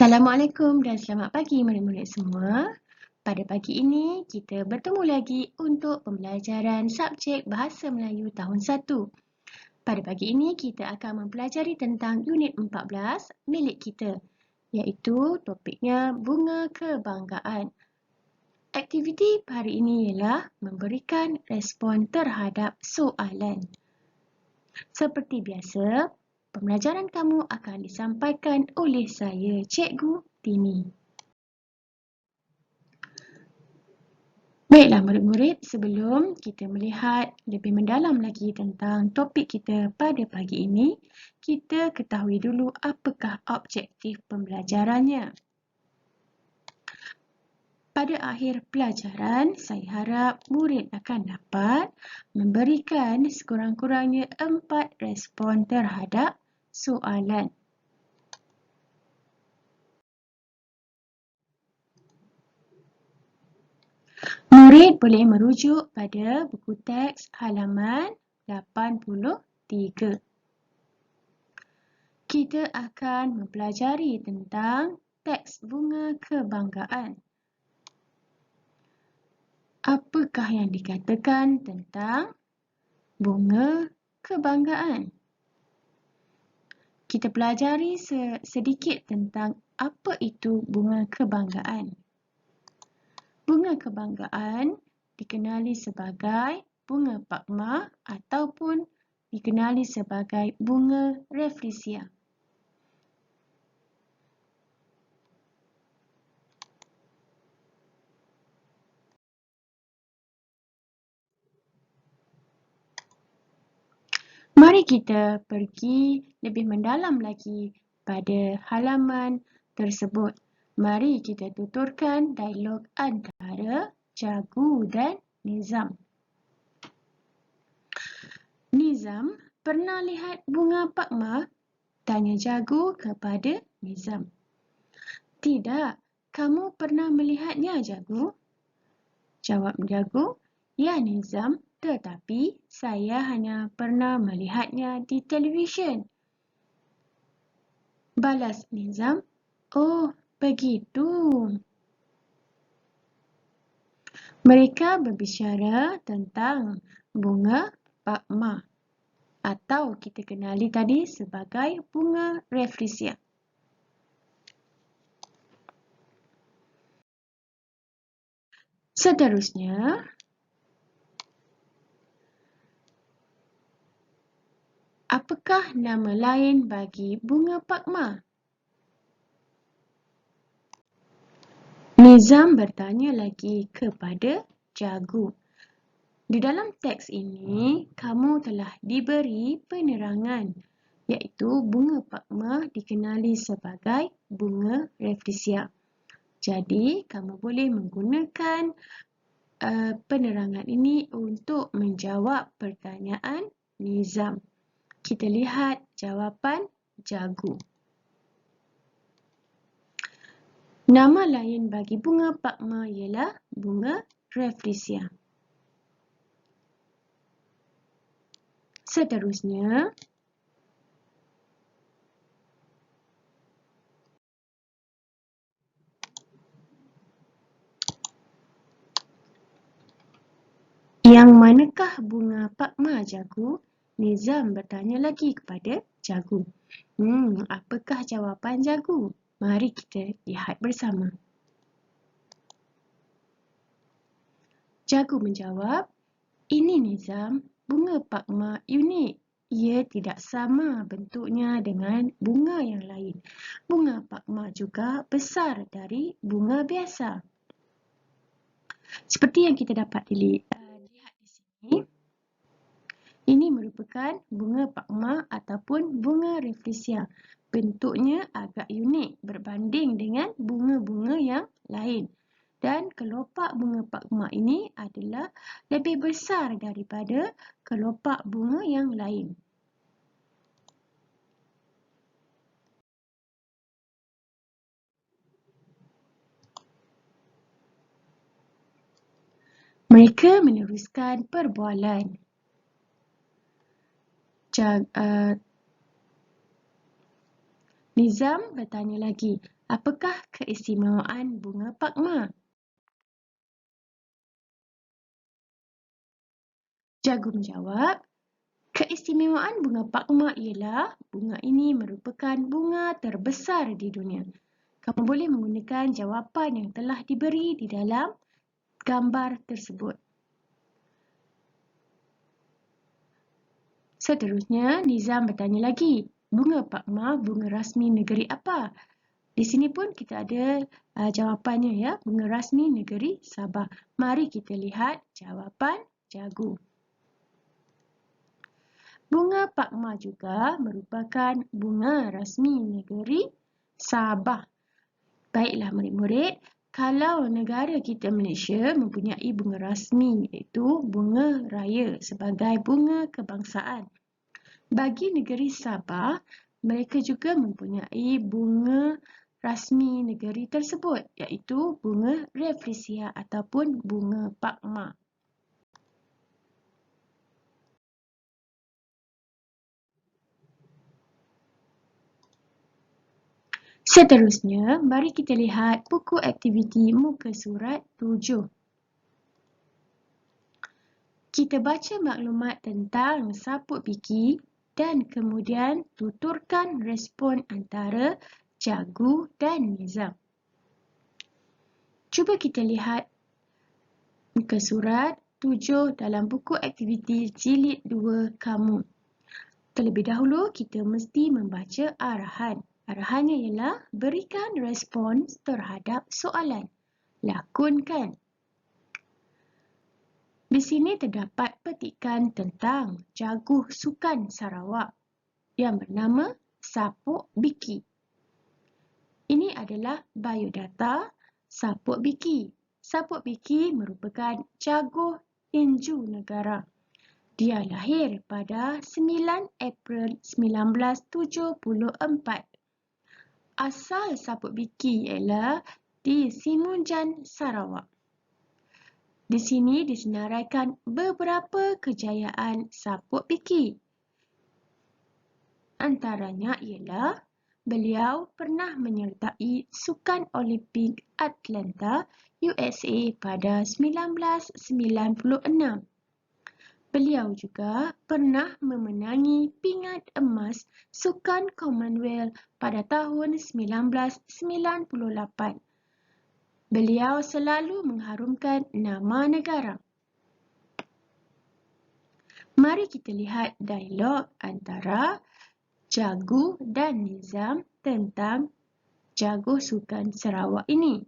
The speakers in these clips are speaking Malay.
Assalamualaikum dan selamat pagi murid-murid semua. Pada pagi ini, kita bertemu lagi untuk pembelajaran subjek Bahasa Melayu tahun 1. Pada pagi ini, kita akan mempelajari tentang unit 14 milik kita, iaitu topiknya Bunga Kebanggaan. Aktiviti hari ini ialah memberikan respon terhadap soalan. Seperti biasa, pembelajaran kamu akan disampaikan oleh saya, Cikgu Tini. Baiklah murid-murid, sebelum kita melihat lebih mendalam lagi tentang topik kita pada pagi ini, kita ketahui dulu apakah objektif pembelajarannya. Pada akhir pelajaran, saya harap murid akan dapat memberikan sekurang-kurangnya 4 respon terhadap soalan. Murid boleh merujuk pada buku teks halaman 83. Kita akan mempelajari tentang teks Bunga Kebanggaan. Apakah yang dikatakan tentang bunga kebanggaan? Kita pelajari sedikit tentang apa itu bunga kebanggaan. Bunga kebanggaan dikenali sebagai bunga pakmah ataupun dikenali sebagai bunga rafflesia. Mari kita pergi lebih mendalam lagi pada halaman tersebut. Mari kita tuturkan dialog antara Jagu dan Nizam. Nizam, pernah lihat bunga pakmah? Tanya Jagu kepada Nizam. Tidak, kamu pernah melihatnya, Jagu? Jawab Jagu, ya Nizam, tetapi saya hanya pernah melihatnya di televisyen. Balas Nizam, oh begitu. Mereka berbicara tentang bunga pakmah atau kita kenali tadi sebagai bunga rafflesia. Seterusnya, apakah nama lain bagi bunga pakmah? Nizam bertanya lagi kepada Jagu. Di dalam teks ini, kamu telah diberi penerangan, iaitu bunga pakmah dikenali sebagai bunga rafflesia. Jadi, kamu boleh menggunakan penerangan ini untuk menjawab pertanyaan Nizam. Kita lihat jawapan Jagu. Nama lain bagi bunga pakmah ialah bunga rafflesia. Seterusnya, yang manakah bunga pakmah, Jagu? Nizam bertanya lagi kepada Jagu. Apakah jawapan Jagu? Mari kita lihat bersama. Jagu menjawab, ini Nizam, bunga pakmah unik. Ia tidak sama bentuknya dengan bunga yang lain. Bunga pakmah juga besar dari bunga biasa. Seperti yang kita dapat lihat di sini, ini merupakan bunga pakmah ataupun bunga rafflesia. Bentuknya agak unik berbanding dengan bunga-bunga yang lain. Dan kelopak bunga pakmah ini adalah lebih besar daripada kelopak bunga yang lain. Mereka meneruskan perbualan. Nizam bertanya lagi, Apakah keistimewaan bunga pakma? Jagu menjawab, keistimewaan bunga pakma ialah bunga ini merupakan bunga terbesar di dunia. Kamu boleh menggunakan jawapan yang telah diberi di dalam gambar tersebut. Seterusnya, Nizam bertanya lagi, bunga pakma bunga rasmi negeri apa? Di sini pun kita ada jawapannya ya, bunga rasmi negeri Sabah. Mari kita lihat jawapan Jagu. Bunga pakma juga merupakan bunga rasmi negeri Sabah. Baiklah murid-murid, kalau negara kita Malaysia mempunyai bunga rasmi iaitu bunga raya sebagai bunga kebangsaan. Bagi negeri Sabah, mereka juga mempunyai bunga rasmi negeri tersebut iaitu bunga Rafflesia ataupun bunga pakma. Seterusnya, mari kita lihat buku aktiviti muka surat 7. Kita baca maklumat tentang saput biki dan kemudian tuturkan respon antara Jagu dan Nizam. Cuba kita lihat muka surat 7 dalam buku aktiviti jilid 2 kamu. Terlebih dahulu, kita mesti membaca arahan. Arahannya ialah berikan respons terhadap soalan. Lakonkan. Di sini terdapat petikan tentang jaguh sukan Sarawak yang bernama Saput Biki. Ini adalah biodata Saput Biki. Saput Biki merupakan jaguh tinju negara. Dia lahir pada 9 April 1974. Asal Saput Biki ialah di Simunjan, Sarawak. Di sini disenaraikan beberapa kejayaan Saput Biki. Antaranya ialah beliau pernah menyertai Sukan Olimpik Atlanta, USA pada 1996. Beliau juga pernah memenangi pingat emas Sukan Commonwealth pada tahun 1998. Beliau selalu mengharumkan nama negara. Mari kita lihat dialog antara Jagu dan Nizam tentang jaguh sukan Sarawak ini.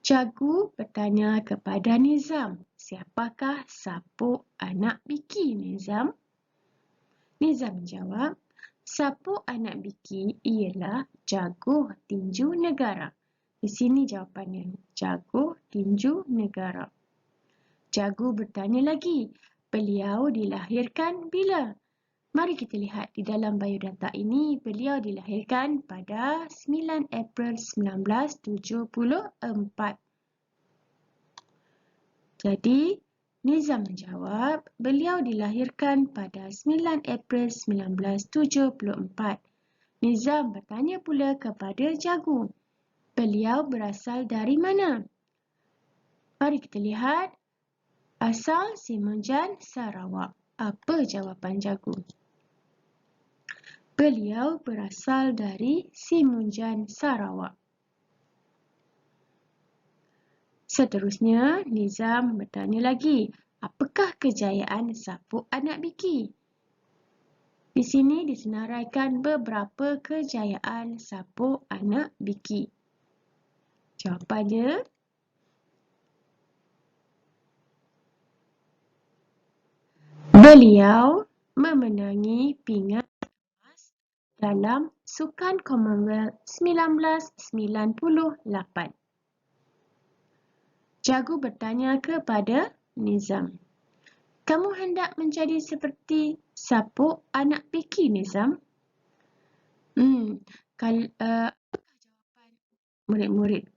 Jagu bertanya kepada Nizam, siapakah Saput anak Biki, Nizam? Nizam menjawab, Saput anak Biki ialah jaguh tinju negara. Di sini jawapannya, jaguh tinju negara. Jagu bertanya lagi, beliau dilahirkan bila? Mari kita lihat di dalam biodata ini, beliau dilahirkan pada 9 April 1974. Jadi, Nizam menjawab, beliau dilahirkan pada 9 April 1974. Nizam bertanya pula kepada Jagu, beliau berasal dari mana? Mari kita lihat. Asal Simunjan, Sarawak. Apa jawapan Jagu? Beliau berasal dari Simunjan, Sarawak. Seterusnya, Nizam bertanya lagi, apakah kejayaan Saput anak Biki? Di sini disenaraikan beberapa kejayaan Saput anak Biki. Jawapannya, beliau memenangi pingat emas dalam Sukan Commonwealth 1998. Jagu bertanya kepada Nizam, kamu hendak menjadi seperti Saput anak Biki, Nizam? Apakah jawapan murid-murid?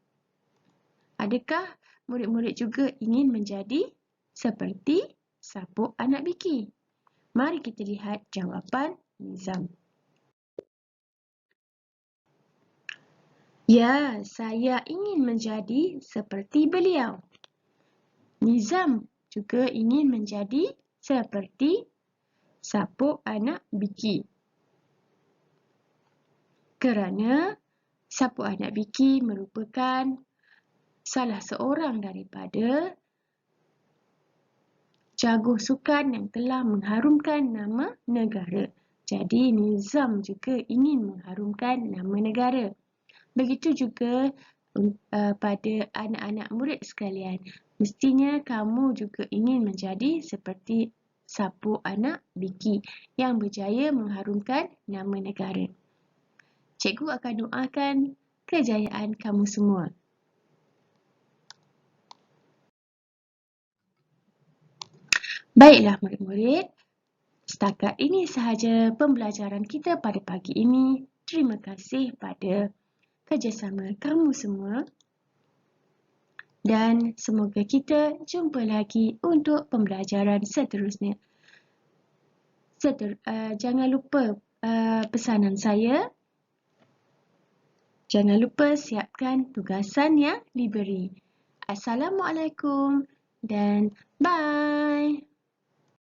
Adakah murid-murid juga ingin menjadi seperti Saput anak Biki? Mari kita lihat jawapan Nizam. Ya, saya ingin menjadi seperti beliau. Nizam juga ingin menjadi seperti sapuk anak Biki. Kerana sapuk anak Biki merupakan salah seorang daripada jago sukan yang telah mengharumkan nama negara. Jadi Nizam juga ingin mengharumkan nama negara. Begitu juga pada anak-anak murid sekalian. Mestinya kamu juga ingin menjadi seperti sapuk anak Biki yang berjaya mengharumkan nama negara. Cikgu akan doakan kejayaan kamu semua. Baiklah murid-murid, setakat ini sahaja pembelajaran kita pada pagi ini. Terima kasih pada kerjasama kamu semua. Dan semoga kita jumpa lagi untuk pembelajaran seterusnya. Jangan lupa pesanan saya. Jangan lupa siapkan tugasan yang diberi. Assalamualaikum dan bye.